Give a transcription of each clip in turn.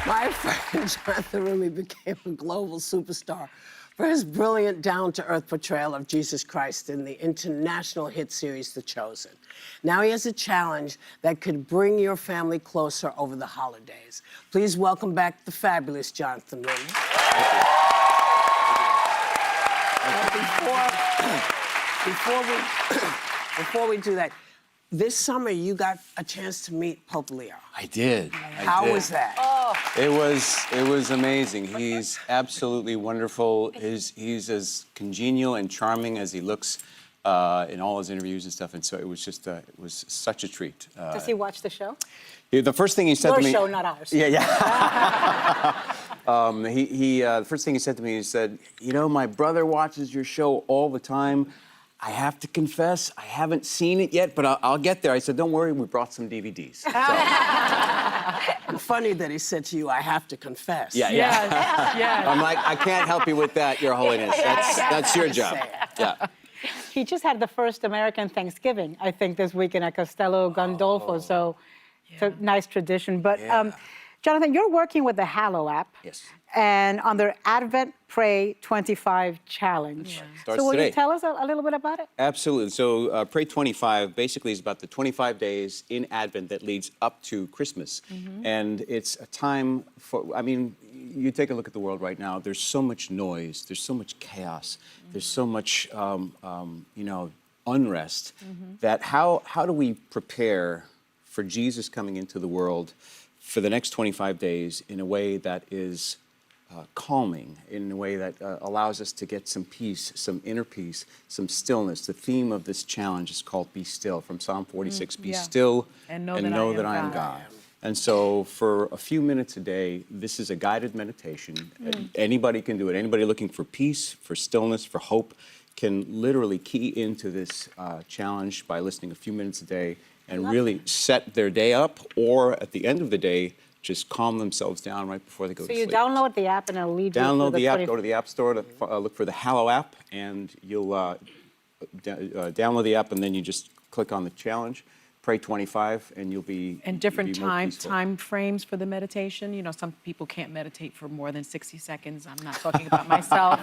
My friend Jonathan Roumie became a global superstar for his brilliant, down-to-earth portrayal of Jesus Christ in the international hit series, The Chosen. Now he has a challenge that could bring your family closer over the holidays. Please welcome back the fabulous Jonathan Roumie. Before we do that, this summer you got a chance to meet Pope Leo. I did. How was that? It was amazing. He's absolutely wonderful. He's as congenial and charming as he looks in all his interviews and stuff. And so it was just it was such a treat. Does he watch the show? The first thing he said to me. Your show, not ours. Yeah, yeah. The first thing he said to me, he said, "You know, my brother watches your show all the time. I have to confess, I haven't seen it yet, but I'll get there." I said, "Don't worry, we brought some DVDs." So. And funny that he said to you, "I have to confess." Yeah, yeah. Yes. I'm like, I can't help you with that, Your Holiness. That's your job. Yeah. He just had the first American Thanksgiving, I think, this weekend at Castello Gandolfo, so it's a nice tradition. But Jonathan, you're working with the Hallow app. Yes. And on their Advent Pray 25 challenge. Starts So will today. you tell us a little bit about it? Absolutely. So Pray 25 basically is about the 25 days in Advent that leads up to Christmas. And it's a time for, I mean, you take a look at the world right now, there's so much noise, there's so much chaos, there's so much, you know, unrest, that how do we prepare for Jesus coming into the world for the next 25 days in a way that is calming, in a way that allows us to get some peace, some inner peace, some stillness. The theme of this challenge is called Be Still, from Psalm 46. Be still and know that I am God. And so for a few minutes a day, this is a guided meditation. Anybody can do it. Anybody looking for peace, for stillness, for hope, can literally key into this challenge by listening a few minutes a day and really set their day up, or at the end of the day, just calm themselves down right before they go to sleep. So you download the app and it'll lead you to Download the app, 20... go to the App Store to look for the Hallow app, and you'll download the app, and then you just click on the challenge, Pray 25, and you'll be And different you'll be more peaceful. time frames for the meditation. You know, some people can't meditate for more than 60 seconds. I'm not talking about myself.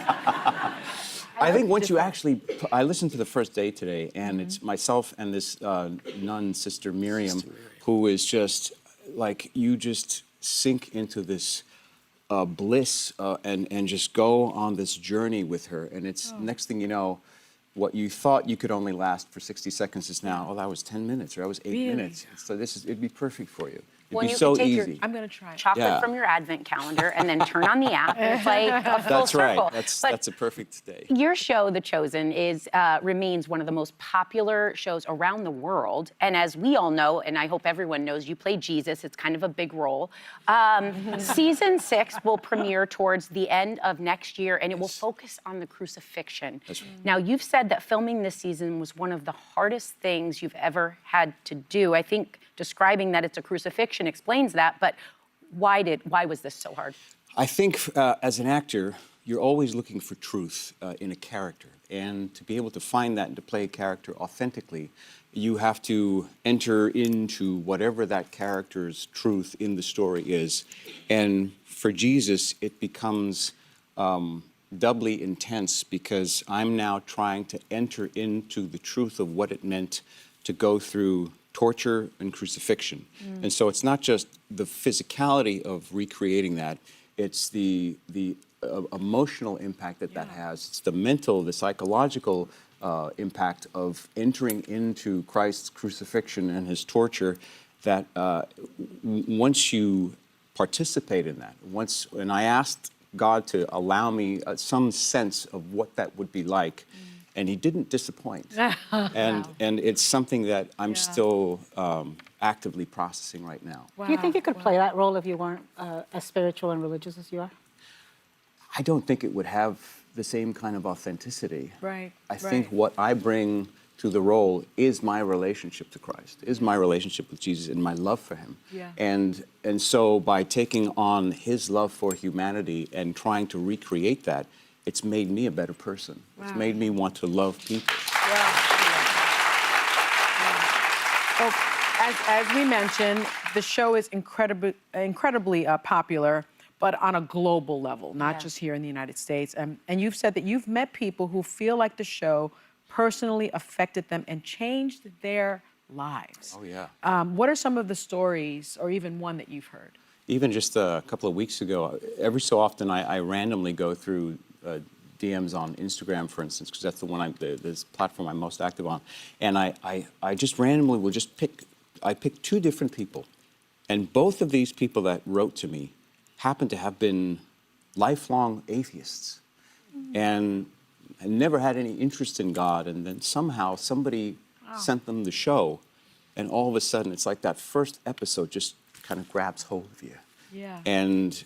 I think once you actually, I listened to the first day today, and it's myself and this nun, Sister Miriam, who is just like, you just sink into this bliss and just go on this journey with her. And it's next thing you know, what you thought you could only last for 60 seconds is now, oh, that was 10 minutes, or that was 8 minutes. So it'd be perfect for you. It'd be so easy. I'm going to try it. Chocolate from your Advent calendar and then turn on the app. It's like a full That's circle. right. That's a perfect day. Your show, The Chosen, remains one of the most popular shows around the world. And as we all know, and I hope everyone knows, you play Jesus. It's kind of a big role. Season 6 will premiere towards the end of next year, and it will focus on the crucifixion. That's right. Now, you've said that filming this season was one of the hardest things you've ever had to do. I think describing that it's a crucifixion explains that, but why was this so hard? I think as an actor, you're always looking for truth in a character. And to be able to find that and to play a character authentically, you have to enter into whatever that character's truth in the story is. And for Jesus, it becomes doubly intense because I'm now trying to enter into the truth of what it meant to go through torture and crucifixion. And so it's not just the physicality of recreating that, it's the emotional impact that has. It's the mental, the psychological impact of entering into Christ's crucifixion and his torture, that once you participate in that, and I asked God to allow me some sense of what that would be like, and he didn't disappoint. And it's something that I'm still actively processing right now. Do you think you could play that role if you weren't as spiritual and religious as you are? I don't think it would have the same kind of authenticity. Right. I think what I bring to the role is my relationship to Christ, is my relationship with Jesus and my love for him. Yeah. And so by taking on his love for humanity and trying to recreate that, it's made me a better person. Wow. It's made me want to love people. Well, as we mentioned, the show is incredibly popular, but on a global level, not just here in the United States. And you've said that you've met people who feel like the show personally affected them and changed their lives. Oh, yeah. What are some of the stories, or even one that you've heard? Even just a couple of weeks ago, every so often I randomly go through DMs on Instagram, for instance, because that's the one this platform I'm most active on, and I just randomly will just pick 2 different people, and both of these people that wrote to me happen to have been lifelong atheists, and never had any interest in God, and then somehow somebody sent them the show, and all of a sudden it's like that first episode just kind of grabs hold of you. Yeah. And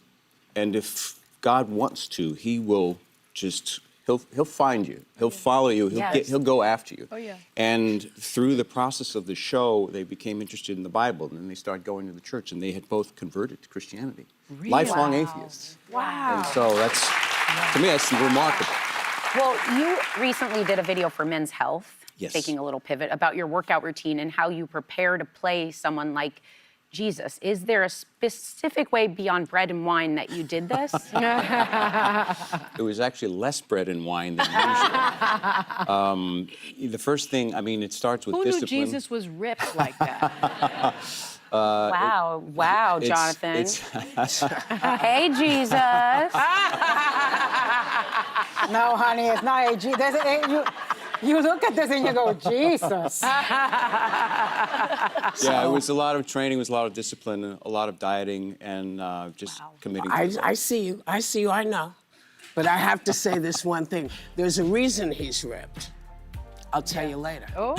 if God wants to, He will just he'll find you. He'll follow you. He'll go after you. Oh, yeah. And through the process of the show, they became interested in the Bible, and then they started going to the church, and they had both converted to Christianity. Really? Lifelong atheists. Wow. And so that's, to me, that's remarkable. Well, you recently did a video for Men's Health, Yes. taking a little pivot, about your workout routine and how you prepare to play someone like Jesus. Is there a specific way beyond bread and wine that you did this? It was actually less bread and wine than usual. The first thing, I mean, it starts with Who discipline. knew Jesus was ripped like that? Wow, Jonathan. Hey, Jesus. No, honey, it's not AG. You look at this and you go, Jesus. Yeah, it was a lot of training, it was a lot of discipline, a lot of dieting, and just committing to it. I see you. I know. But I have to say this one thing. There's a reason he's ripped. I'll tell you later. Oh.